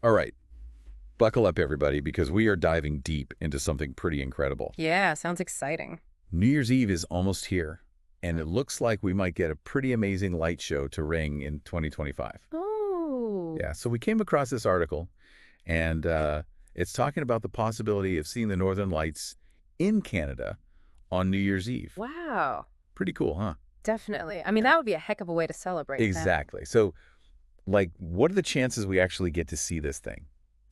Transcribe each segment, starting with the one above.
All right, buckle up, everybody, because we are diving deep into something pretty incredible. Yeah, sounds exciting. New Year's Eve is almost here, and it looks like we might get a pretty amazing light show to ring in 2025. Oh. Yeah, so we came across this article, and it's talking about the possibility of seeing the Northern Lights in Canada on New Year's Eve. Wow. Pretty cool, huh? Definitely. I mean, that would be a heck of a way to celebrate then. Exactly. So, like, what are the chances we actually get to see this thing,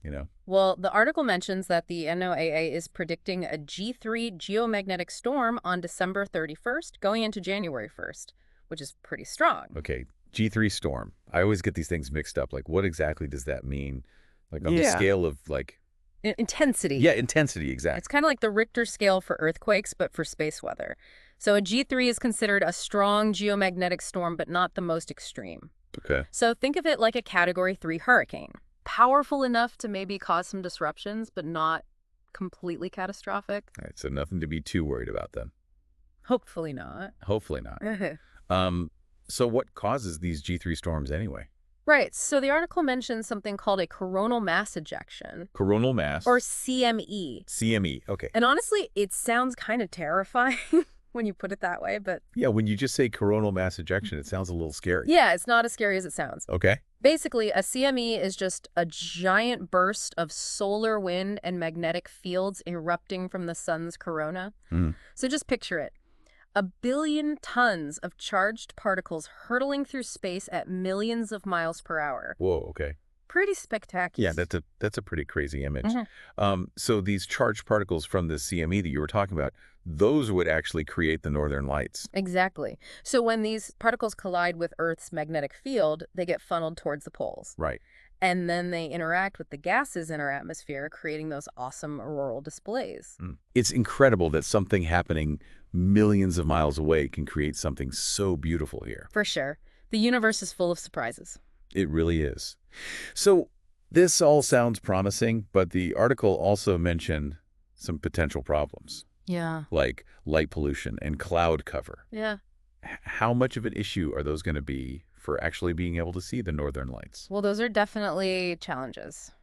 you know? Well, the article mentions that the NOAA is predicting a G3 geomagnetic storm on December 31st, going into January 1st, which is pretty strong. Okay, G3 storm. I always get these things mixed up. Like, what exactly does that mean? Like, on the Yeah. scale of, like... Intensity. Yeah, intensity, exactly. It's kind of like the Richter scale for earthquakes, but for space weather. So a G3 is considered a strong geomagnetic storm, but not the most extreme. Okay. So think of it like a Category 3 hurricane. Powerful enough to maybe cause some disruptions, but not completely catastrophic. All right, so nothing to be too worried about then. Hopefully not. Hopefully not. So what causes these G3 storms anyway? Right, so the article mentions something called a coronal mass ejection. Coronal mass. Or CME. CME, okay. And honestly, it sounds kind of terrifying when you put it that way, but... Yeah, when you just say coronal mass ejection, it sounds a little scary. Yeah, it's not as scary as it sounds. Okay. Basically, a CME is just a giant burst of solar wind and magnetic fields erupting from the sun's corona. So just picture it. 1 billion tons of charged particles hurtling through space at millions of miles per hour. Whoa, okay. Pretty spectacular. Yeah, that's a pretty crazy image. So these charged particles from the CME that you were talking about, those would actually create the Northern Lights. Exactly. So when these particles collide with Earth's magnetic field, they get funneled towards the poles. Right. And then they interact with the gases in our atmosphere, creating those awesome auroral displays. It's incredible that something happening millions of miles away can create something so beautiful here. For sure. The universe is full of surprises. It really is. So this all sounds promising, but the article also mentioned some potential problems, Yeah. like light pollution and cloud cover. Yeah. How much of an issue are those going to be for actually being able to see the Northern Lights? Well, those are definitely challenges,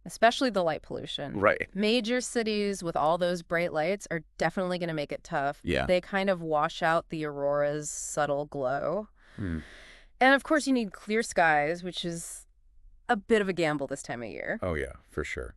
especially the light pollution. Right. Major cities with all those bright lights are definitely going to make it tough. Yeah. They kind of wash out the aurora's subtle glow. And of course, you need clear skies, which is a bit of a gamble this time of year. Oh, yeah, for sure.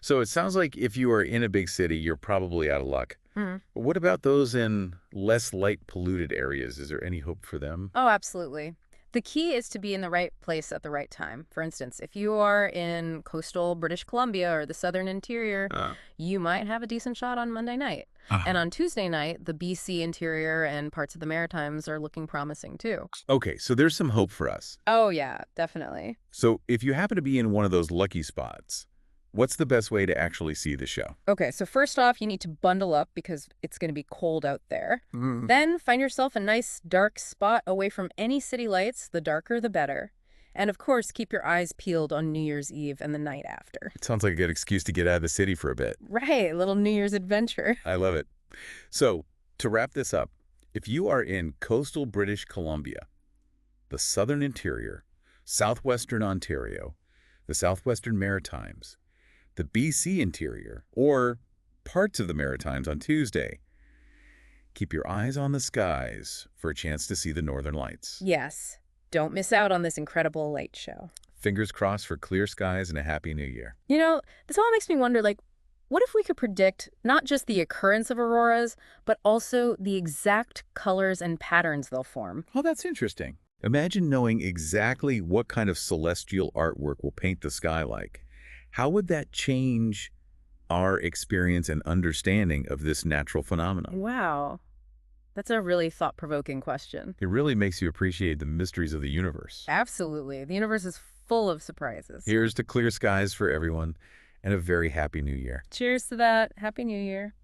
So it sounds like if you are in a big city, you're probably out of luck. But what about those in less light polluted areas? Is there any hope for them? Oh, absolutely. The key is to be in the right place at the right time. For instance, if you are in coastal British Columbia or the southern interior, you might have a decent shot on Monday night. And on Tuesday night, the BC interior and parts of the Maritimes are looking promising too. Okay, so there's some hope for us. Oh, yeah, definitely. So if you happen to be in one of those lucky spots, what's the best way to actually see the show? Okay, so first off, you need to bundle up because it's going to be cold out there. Then find yourself a nice dark spot away from any city lights. The darker, the better. And of course, keep your eyes peeled on New Year's Eve and the night after. It sounds like a good excuse to get out of the city for a bit. Right, a little New Year's adventure. I love it. So to wrap this up, if you are in coastal British Columbia, the southern interior, southwestern Ontario, the southwestern Maritimes, the BC interior, or parts of the Maritimes on Tuesday, keep your eyes on the skies for a chance to see the Northern Lights. Yes. Don't miss out on this incredible light show. Fingers crossed for clear skies and a happy new year. You know, this all makes me wonder, like, what if we could predict not just the occurrence of auroras, but also the exact colors and patterns they'll form? Oh, that's interesting. Imagine knowing exactly what kind of celestial artwork will paint the sky like. How would that change our experience and understanding of this natural phenomenon? Wow. That's a really thought-provoking question. It really makes you appreciate the mysteries of the universe. Absolutely. The universe is full of surprises. Here's to clear skies for everyone and a very happy new year. Cheers to that. Happy New Year.